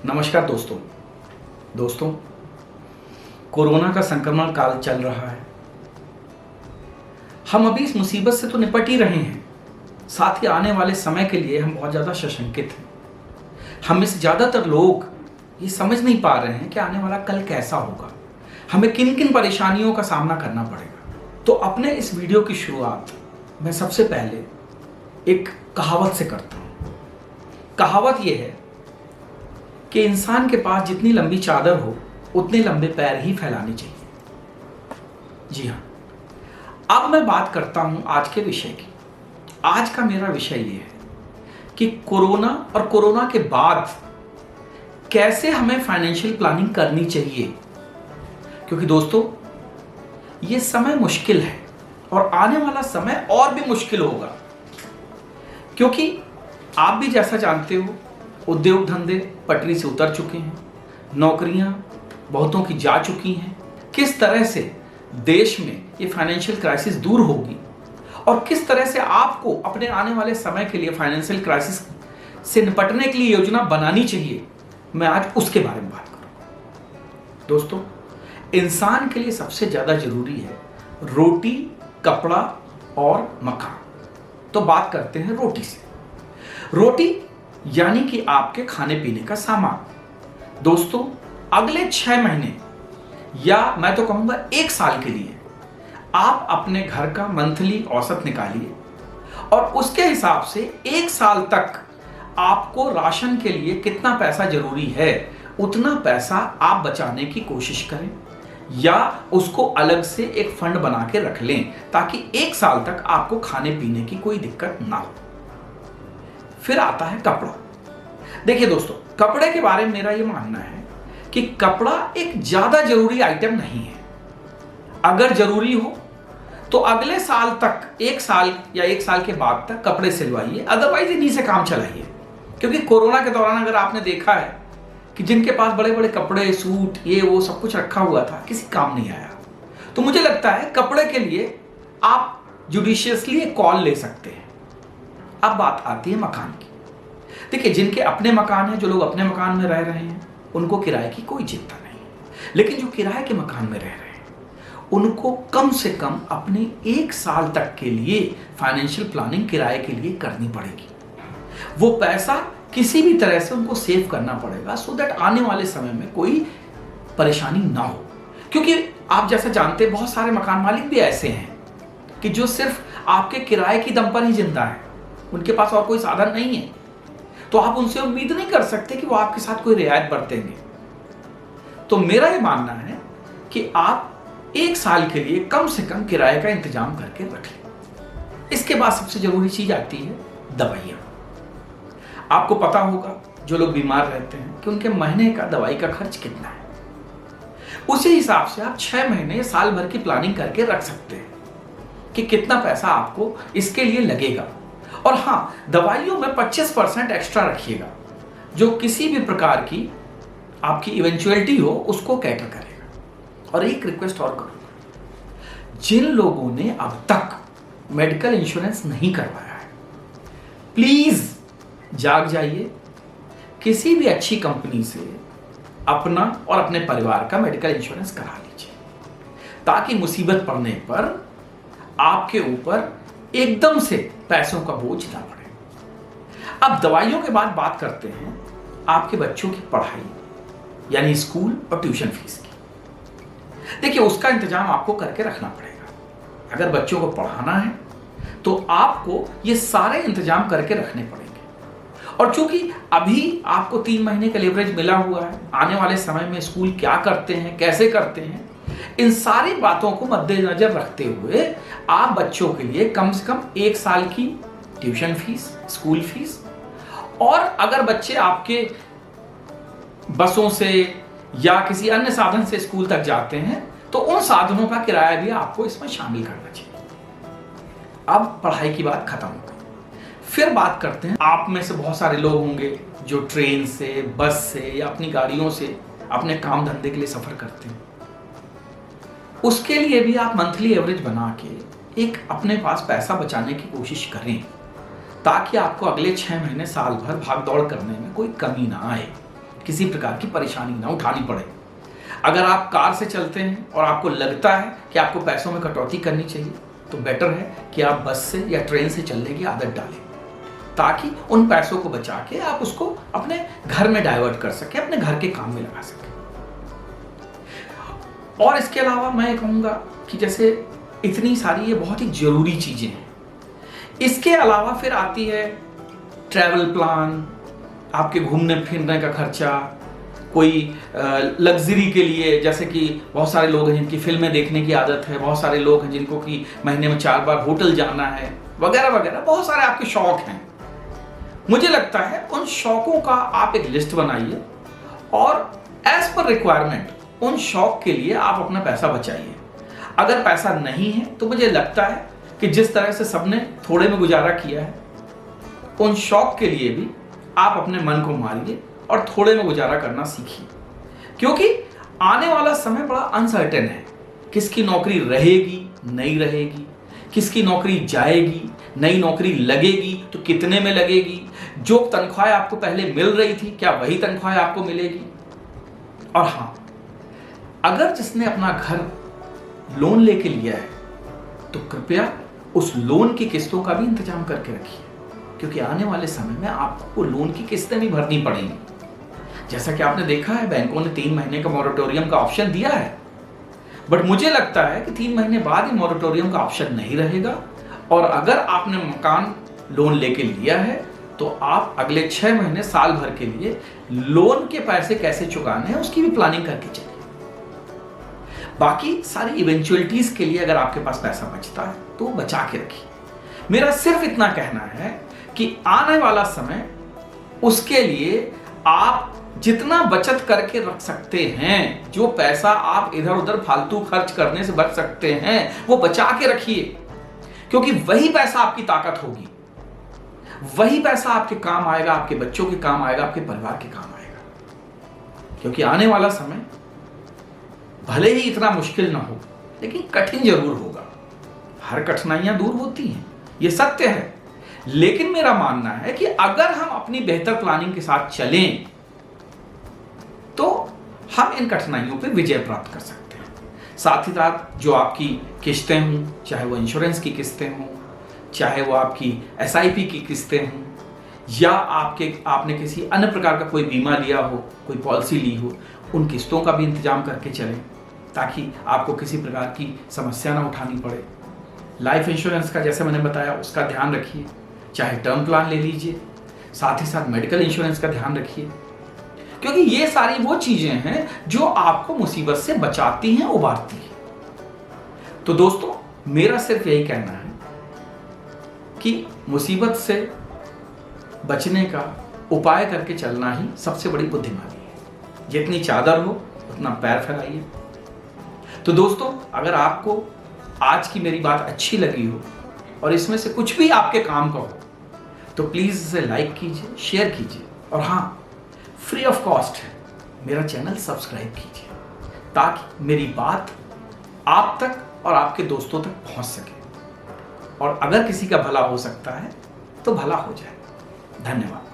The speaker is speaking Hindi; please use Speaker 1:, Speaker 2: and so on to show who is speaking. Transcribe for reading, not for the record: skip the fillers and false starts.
Speaker 1: नमस्कार दोस्तों कोरोना का संक्रमण काल चल रहा है। हम अभी इस मुसीबत से तो निपट ही रहे हैं, साथ ही आने वाले समय के लिए हम बहुत ज़्यादा सशंकित हैं। हम में से ज़्यादातर लोग ये समझ नहीं पा रहे हैं कि आने वाला कल कैसा होगा, हमें किन किन परेशानियों का सामना करना पड़ेगा। तो अपने इस वीडियो की शुरुआत मैं सबसे पहले एक कहावत से करता हूँ। कहावत यह है कि इंसान के पास जितनी लंबी चादर हो उतने लंबे पैर ही फैलाने चाहिए। जी हाँ, अब मैं बात करता हूं आज के विषय की। आज का मेरा विषय ये है कि कोरोना और कोरोना के बाद कैसे हमें फाइनेंशियल प्लानिंग करनी चाहिए, क्योंकि दोस्तों ये समय मुश्किल है और आने वाला समय और भी मुश्किल होगा। क्योंकि आप भी जैसा जानते हो, उद्योग धंधे पटरी से उतर चुके हैं, नौकरियां बहुतों की जा चुकी हैं। किस तरह से देश में ये फाइनेंशियल क्राइसिस दूर होगी और किस तरह से आपको अपने आने वाले समय के लिए फाइनेंशियल क्राइसिस से निपटने के लिए योजना बनानी चाहिए, मैं आज उसके बारे में बात करूंगा। दोस्तों, इंसान के लिए सबसे ज्यादा जरूरी है रोटी, कपड़ा और मकान। तो बात करते हैं रोटी से। रोटी यानी कि आपके खाने पीने का सामान। दोस्तों, अगले 6 महीने या मैं तो कहूंगा 1 साल के लिए आप अपने घर का मंथली औसत निकालिए और उसके हिसाब से 1 साल तक आपको राशन के लिए कितना पैसा जरूरी है उतना पैसा आप बचाने की कोशिश करें या उसको अलग से एक फंड बना के रख लें, ताकि 1 साल तक आपको खाने पीने की कोई दिक्कत ना हो। फिर आता है कपड़ा। देखिए दोस्तों, कपड़े के बारे में मेरा यह मानना है कि कपड़ा एक ज्यादा जरूरी आइटम नहीं है। अगर जरूरी हो तो अगले साल तक, 1 साल या 1 साल के बाद तक कपड़े सिलवाइए, अदरवाइज इन्हीं से काम चलाइए। क्योंकि कोरोना के दौरान अगर आपने देखा है कि जिनके पास बड़े बड़े कपड़े, सूट, ये वो सब कुछ रखा हुआ था, किसी काम नहीं आया। तो मुझे लगता है कपड़े के लिए आप जुडिशियसली एक कॉल ले सकते हैं। अब बात आती है मकान की। देखिए, जिनके अपने मकान हैं, जो लोग अपने मकान में रह रहे हैं, उनको किराए की कोई चिंता नहीं है। लेकिन जो किराए के मकान में रह रहे हैं उनको कम से कम अपने 1 साल तक के लिए फाइनेंशियल प्लानिंग किराए के लिए करनी पड़ेगी। वो पैसा किसी भी तरह से उनको सेव करना पड़ेगा, सो दैट आने वाले समय में कोई परेशानी ना हो। क्योंकि आप जैसा जानते हैं, बहुत सारे मकान मालिक भी ऐसे हैं कि जो सिर्फ आपके किराए की दम पर ही जिंदा है, उनके पास और कोई साधन नहीं है। तो आप उनसे उम्मीद नहीं कर सकते कि वो आपके साथ कोई रियायत बरतेंगे। तो मेरा ये मानना है कि आप 1 साल के लिए कम से कम किराए का इंतजाम करके रख लें। इसके बाद सबसे जरूरी चीज आती है दवाइयां। आपको पता होगा, जो लोग बीमार रहते हैं, कि उनके महीने का दवाई का खर्च कितना है। उसी हिसाब से आप 6 महीने, साल भर की प्लानिंग करके रख सकते हैं कि कितना पैसा आपको इसके लिए लगेगा। और हाँ, दवाइयों में 25% एक्स्ट्रा रखिएगा, जो किसी भी प्रकार की आपकी इवेंचुअलिटी हो उसको कैटर करेगा। और एक रिक्वेस्ट और करूंगा, जिन लोगों ने अब तक मेडिकल इंश्योरेंस नहीं करवाया है, प्लीज जाग जाइए, किसी भी अच्छी कंपनी से अपना और अपने परिवार का मेडिकल इंश्योरेंस करा लीजिए, ताकि मुसीबत पड़ने पर आपके ऊपर एकदम से पैसों का बोझ ना पड़े। अब दवाइयों के बाद बात करते हैं आपके बच्चों की पढ़ाई, यानी स्कूल और ट्यूशन फीस की। देखिए, उसका इंतजाम आपको करके रखना पड़ेगा। अगर बच्चों को पढ़ाना है तो आपको ये सारे इंतजाम करके रखने पड़ेंगे। और चूंकि अभी आपको 3 महीने का लेवरेज मिला हुआ है, आने वाले समय में स्कूल क्या करते हैं, कैसे करते हैं, इन सारी बातों को मद्देनजर रखते हुए आप बच्चों के लिए कम से कम 1 साल की ट्यूशन फीस, स्कूल फीस, और अगर बच्चे आपके बसों से या किसी अन्य साधन से स्कूल तक जाते हैं तो उन साधनों का किराया भी आपको इसमें शामिल करना चाहिए। अब पढ़ाई की बात खत्म हो गई। फिर बात करते हैं, आप में से बहुत सारे लोग होंगे जो ट्रेन से, बस से या अपनी गाड़ियों से अपने काम धंधे के लिए सफर करते हैं। उसके लिए भी आप मंथली एवरेज बना के एक अपने पास पैसा बचाने की कोशिश करें, ताकि आपको अगले 6 महीने, साल भर भाग दौड़ करने में कोई कमी ना आए, किसी प्रकार की परेशानी ना उठानी पड़े। अगर आप कार से चलते हैं और आपको लगता है कि आपको पैसों में कटौती करनी चाहिए, तो बेटर है कि आप बस से या ट्रेन से चलने की आदत डालें, ताकि उन पैसों को बचा के आप उसको अपने घर में डाइवर्ट कर सके, अपने घर के काम में लगा सके। और इसके अलावा मैं कहूँगा कि जैसे इतनी सारी ये बहुत ही जरूरी चीजें हैं, इसके अलावा फिर आती है ट्रैवल प्लान, आपके घूमने फिरने का खर्चा, कोई लग्जरी के लिए, जैसे कि बहुत सारे लोग हैं जिनकी फिल्में देखने की आदत है, बहुत सारे लोग हैं जिनको कि महीने में 4 बार होटल जाना है, वगैरह वगैरह, बहुत सारे आपके शौक हैं। मुझे लगता है उन शौकों का आप एक लिस्ट बनाइए और एज पर रिक्वायरमेंट उन शौक के लिए आप अपना पैसा बचाइए। अगर पैसा नहीं है तो मुझे लगता है कि जिस तरह से सबने थोड़े में गुजारा किया है, उन शौक के लिए भी आप अपने मन को मारिए और थोड़े में गुजारा करना सीखिए, क्योंकि आने वाला समय बड़ा अनसर्टेन है। किसकी नौकरी रहेगी, नहीं रहेगी, किसकी नौकरी जाएगी, नई नौकरी लगेगी तो कितने में लगेगी, जो तनख्वाह आपको पहले मिल रही थी क्या वही तनख्वाह आपको मिलेगी। और हाँ, अगर जिसने अपना घर लोन लेके लिया है तो कृपया उस लोन की किस्तों का भी इंतजाम करके रखिए, क्योंकि आने वाले समय में आपको लोन की किस्तें भी भरनी पड़ेंगी। जैसा कि आपने देखा है, बैंकों ने 3 महीने का मॉरेटोरियम का ऑप्शन दिया है, बट मुझे लगता है कि 3 महीने बाद ही मॉरेटोरियम का ऑप्शन नहीं रहेगा। और अगर आपने मकान लोन लेके लिया है तो आप अगले 6 महीने, साल भर के लिए लोन के पैसे कैसे चुकाने हैं उसकी भी प्लानिंग करके चलिए। बाकी सारी इवेंचुअलिटीज के लिए अगर आपके पास पैसा बचता है तो बचा के रखिए। मेरा सिर्फ इतना कहना है कि आने वाला समय, उसके लिए आप जितना बचत करके रख सकते हैं, जो पैसा आप इधर उधर फालतू खर्च करने से बच सकते हैं, वो बचा के रखिए, क्योंकि वही पैसा आपकी ताकत होगी, वही पैसा आपके काम आएगा, आपके बच्चों के काम आएगा, आपके परिवार के काम आएगा। क्योंकि आने वाला समय भले ही इतना मुश्किल ना हो, लेकिन कठिन जरूर होगा। हर कठिनाइयां दूर होती हैं, ये सत्य है, लेकिन मेरा मानना है कि अगर हम अपनी बेहतर प्लानिंग के साथ चलें तो हम इन कठिनाइयों पे विजय प्राप्त कर सकते हैं। साथ ही साथ जो आपकी किस्तें हों, चाहे वो इंश्योरेंस की किस्तें हों, चाहे वो आपकी SIP की किस्तें हों, या आपने किसी अन्य प्रकार का कोई बीमा लिया हो, कोई पॉलिसी ली हो, उन किस्तों का भी इंतजाम करके चलें, ताकि आपको किसी प्रकार की समस्या ना उठानी पड़े। लाइफ इंश्योरेंस का जैसे मैंने बताया, उसका ध्यान रखिए, चाहे टर्म प्लान ले लीजिए, साथ ही साथ मेडिकल इंश्योरेंस का ध्यान रखिए, क्योंकि ये सारी वो चीजें हैं जो आपको मुसीबत से बचाती हैं, उबारती हैं। तो दोस्तों, मेरा सिर्फ यही कहना है कि मुसीबत से बचने का उपाय करके चलना ही सबसे बड़ी बुद्धिमानी है। जितनी चादर हो उतना पैर फैलाइए। तो दोस्तों, अगर आपको आज की मेरी बात अच्छी लगी हो और इसमें से कुछ भी आपके काम का हो, तो प्लीज इसे लाइक कीजिए, शेयर कीजिए, और हाँ, फ्री ऑफ कॉस्ट है, मेरा चैनल सब्सक्राइब कीजिए, ताकि मेरी बात आप तक और आपके दोस्तों तक पहुंच सके, और अगर किसी का भला हो सकता है तो भला हो जाए। धन्यवाद।